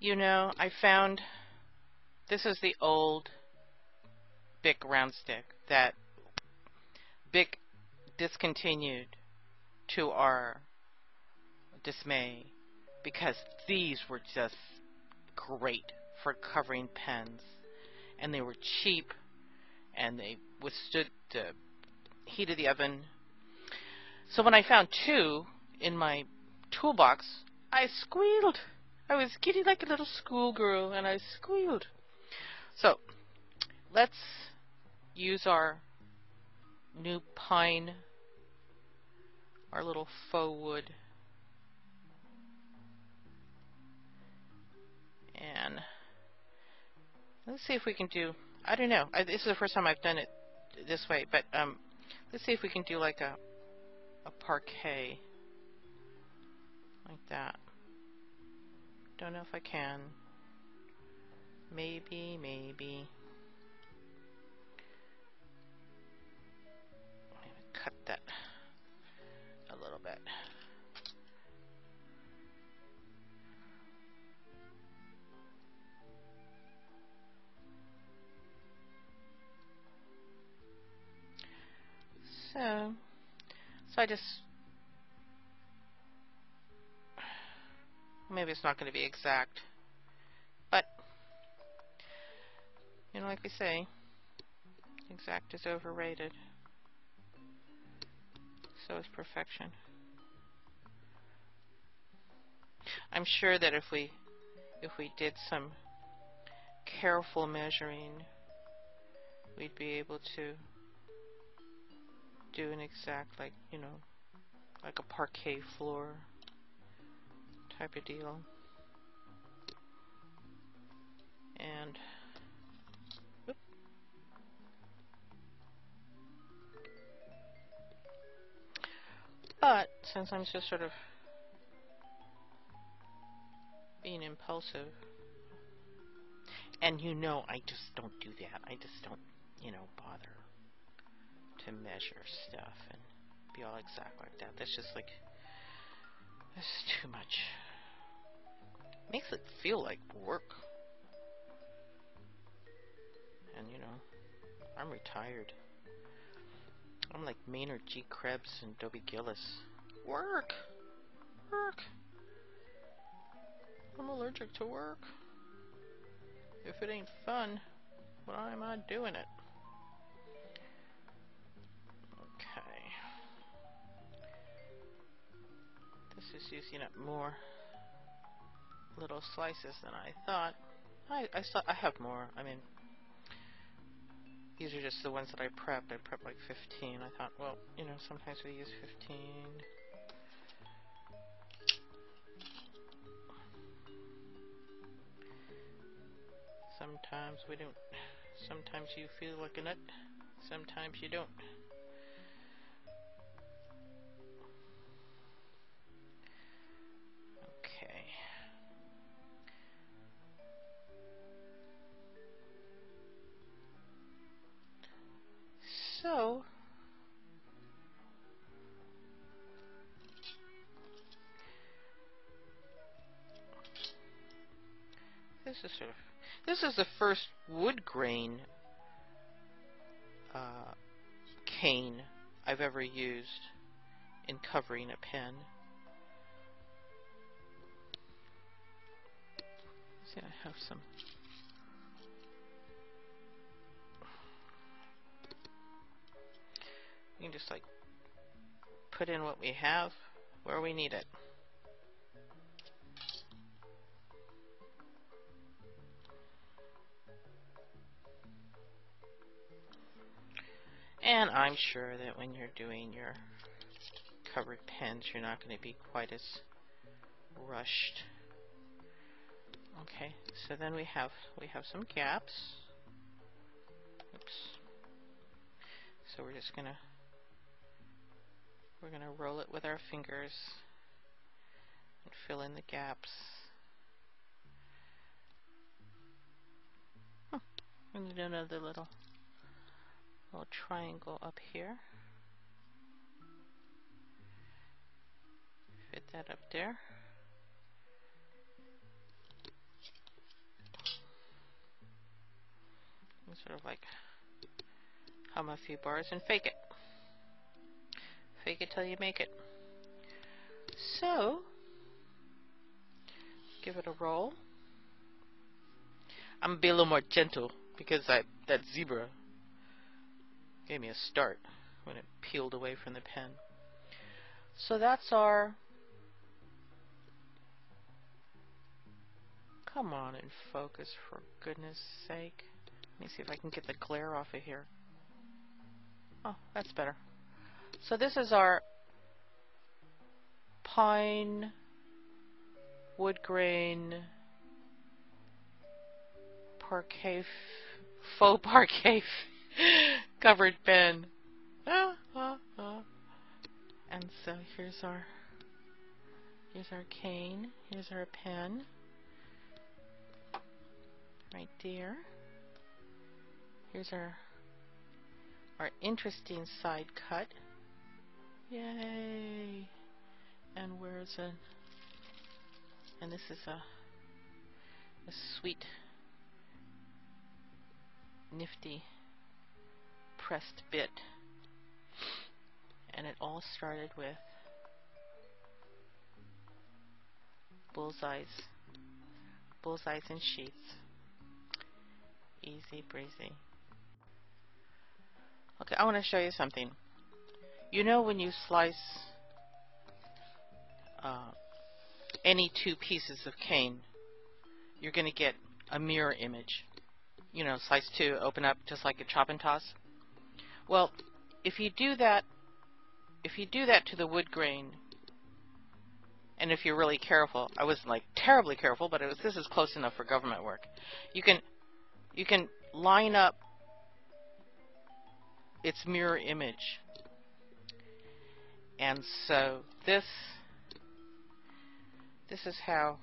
You know, I found this is the old Bic round stick that Bic discontinued to our dismay because these were just great for covering pens, and they were cheap and they withstood the heat of the oven. So when I found two in my toolbox, I squealed. I was giddy like a little schoolgirl, and I squealed. So let's use our new pine, our little faux wood, and let's see if we can do, I don't know, this is the first time I've done it this way, but let's see if we can do like a parquet like that. Don't know if I can. Maybe. I'm gonna cut that a little bit. So I just, maybe it's not going to be exact, but you know, like we say, exact is overrated. So is perfection. I'm sure that if we did some careful measuring, we'd be able to do an exact, like, you know, like a parquet floor type of deal. And whoop. But since I'm just sort of being impulsive, and you know, I just don't do that. I just don't, you know, bother to measure stuff and be all exact like that. That's just like, that's too much. Makes it feel like work. And you know, I'm retired. I'm like Maynard G. Krebs and Dobie Gillis. Work! I'm allergic to work. If it ain't fun, why am I doing it? Okay. This is using up more little slices than I thought. I have more. I mean, these are just the ones that I prepped. I prepped like 15. I thought, well, you know, sometimes we use 15. Sometimes we don't. Sometimes you feel like a nut. Sometimes you don't. Okay. So, this is the first wood grain cane I've ever used in covering a pen. See, I have some. You can just like put in what we have where we need it. And I'm sure that when you're doing your covered pens, you're not going to be quite as rushed. Okay, so then we have some gaps. Oops. So we're gonna roll it with our fingers and fill in the gaps. I'm gonna do another little triangle up here. Fit that up there. Sort of like hum a few bars and fake it. Fake it till you make it. So, give it a roll. I'm gonna be a little more gentle because that zebra gave me a start when it peeled away from the pen. So that's our... Come on and focus, for goodness sake. Let me see if I can get the glare off of here. Oh, that's better. So this is our pine wood grain parquet, faux parquet covered pen. And so here's our cane. Here's our pen. Right there. Here's our interesting side cut. Yay! And where's a... And this is a sweet, nifty pressed bit. And it all started with bullseyes and sheets. Easy breezy. Okay, I want to show you something. You know when you slice any two pieces of cane, you're going to get a mirror image. You know, slice two, open up just like a chop and toss. Well, if you do that to the wood grain, and if you're really careful, I wasn't like terribly careful, but this is close enough for government work. You can line up its mirror image. And so this is how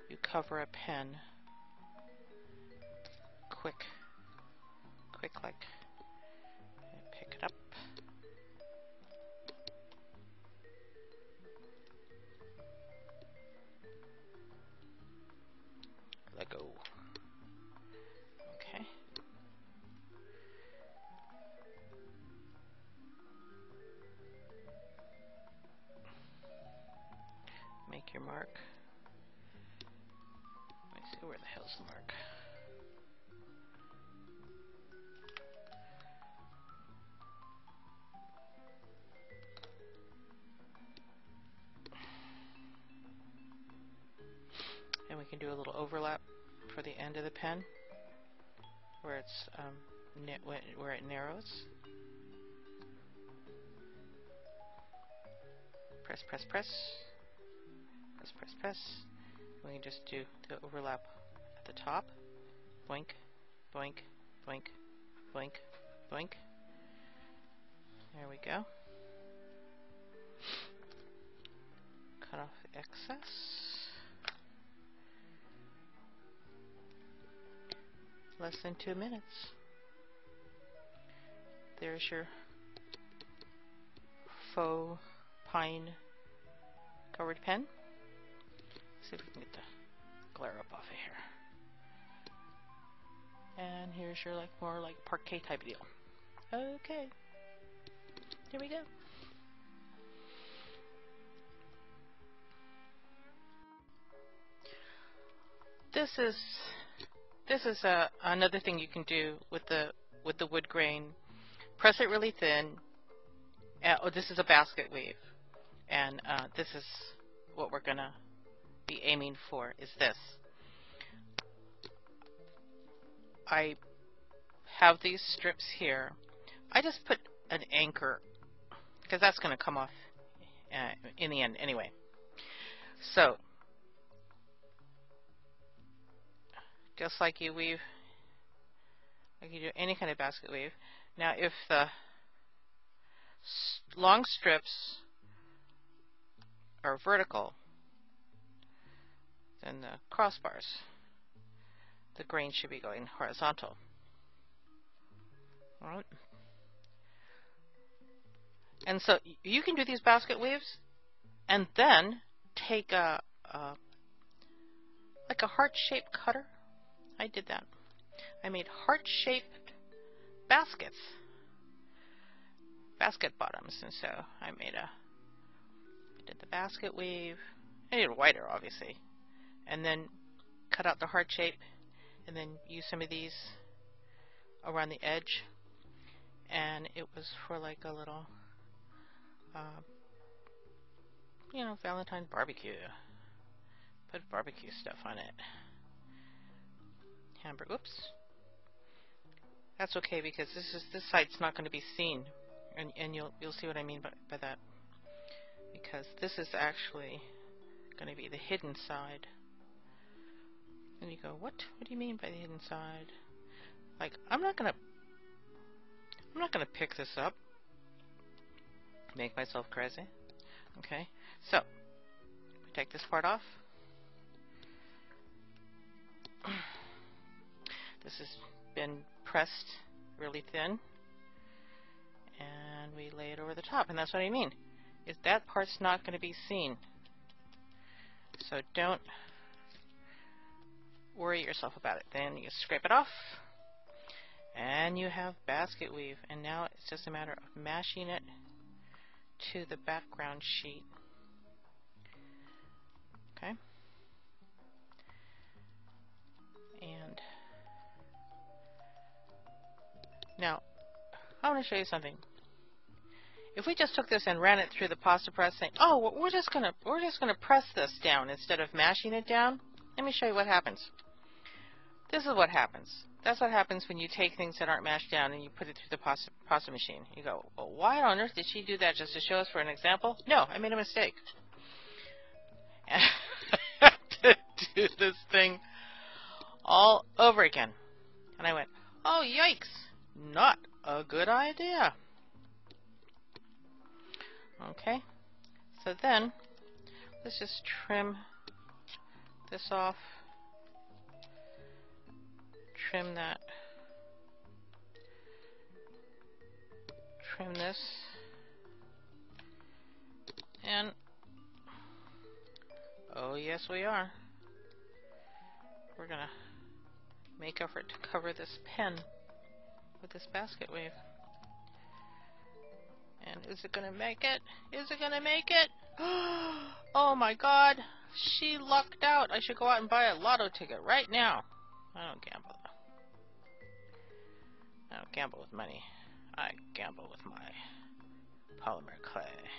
you cover a pen. Quick like. Pick it up. Let go. Okay. Make your mark. Let me see, where the hell's the mark? And we can do a little overlap for the end of the pen, where it's where it narrows. Press, press, press. Press, press, press. We can just do the overlap at the top. Boink, boink, boink, boink, boink. There we go. Cut off the excess. Less than 2 minutes. There's your faux pine covered pen. See if we can get the glare up off of here. And here's your more like parquet type deal. Okay. Here we go. This is another thing you can do with the wood grain. Press it really thin. Oh, this is a basket weave, and this is what we're gonna be aiming for. Is this? I have these strips here. I just put an anchor because that's gonna come off in the end anyway. So, just like you weave, like you do any kind of basket weave. Now, if the long strips are vertical, then the crossbars, the grain should be going horizontal. All right. And so you can do these basket weaves, and then take like a heart-shaped cutter. I did that. I made heart-shaped baskets, basket bottoms, and so I did the basket weave. I did it whiter, obviously, and then cut out the heart shape, and then use some of these around the edge, and it was for like a little, Valentine's barbecue. Put barbecue stuff on it. Hamburger. Oops. That's okay because this side's not going to be seen, and you'll see what I mean by that, because this is actually going to be the hidden side. And you go, what? What do you mean by the hidden side? Like, I'm not gonna pick this up, make myself crazy. Okay, so take this part off. This has been pressed really thin, and we lay it over the top, and that's what I mean. Is that part's not going to be seen, so don't worry yourself about it. Then you scrape it off, and you have basket weave, and now it's just a matter of mashing it to the background sheet. Okay, and now I want to show you something. If we just took this and ran it through the pasta press, saying, "Oh, well, we're just gonna press this down instead of mashing it down," let me show you what happens. This is what happens. That's what happens when you take things that aren't mashed down and you put it through the pasta machine. You go, well, why on earth did she do that, just to show us for an example? No, I made a mistake. And I had to do this thing all over again. And I went, oh, yikes, not a good idea. Okay, so then let's just trim this off, trim that, trim this, and oh yes we are. We're gonna make effort to cover this pen with this basket weave. And is it gonna make it? Is it gonna make it? Oh my god, she lucked out. I should go out and buy a lotto ticket right now. I don't gamble though. I don't gamble with money. I gamble with my polymer clay.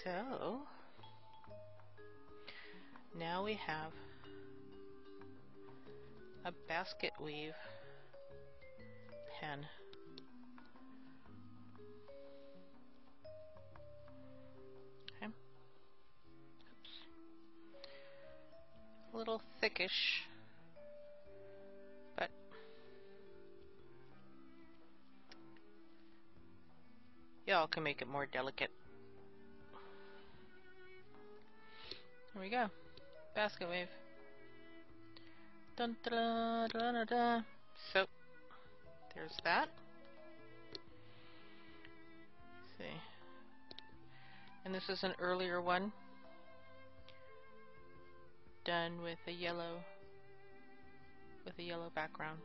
So now we have a basket weave pen. Okay. Oops. A little thickish, but y'all can make it more delicate. Here we go. Basket weave. Dun, dun, dun, dun, dun. So there's that. Let's see. And this is an earlier one done with a yellow background.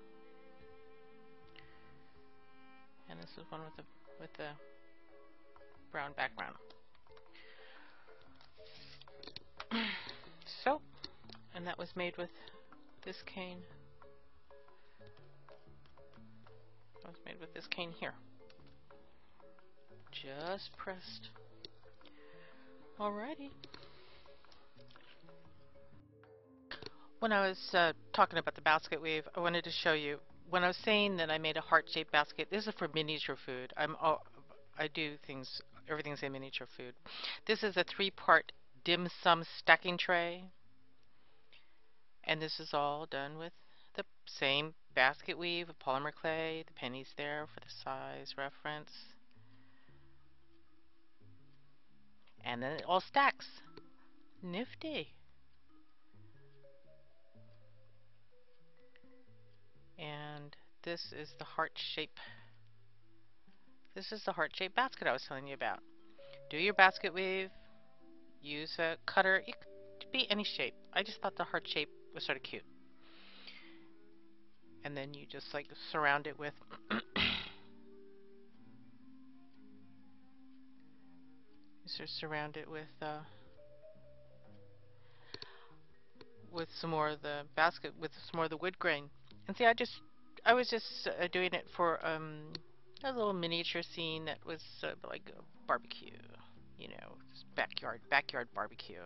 And this is one with the brown background. So, and that was made with this cane. That was made with this cane here. Just pressed. Alrighty. When I was talking about the basket weave, I wanted to show you. When I was saying that I made a heart-shaped basket, this is for miniature food. I do things. Everything's in miniature food. This is a 3-part dim sum stacking tray, and this is all done with the same basket weave, polymer clay. The pennies there for the size reference, and then it all stacks. Nifty. And this is the heart shape. This is the heart-shaped basket I was telling you about. Do your basket weave. Use a cutter. It could be any shape. I just thought the heart shape was sort of cute. and then you just like surround it surround it with some more of the basket with some more of the wood grain. And see, I was just doing it for a little miniature scene that was like a barbecue, just backyard barbecue.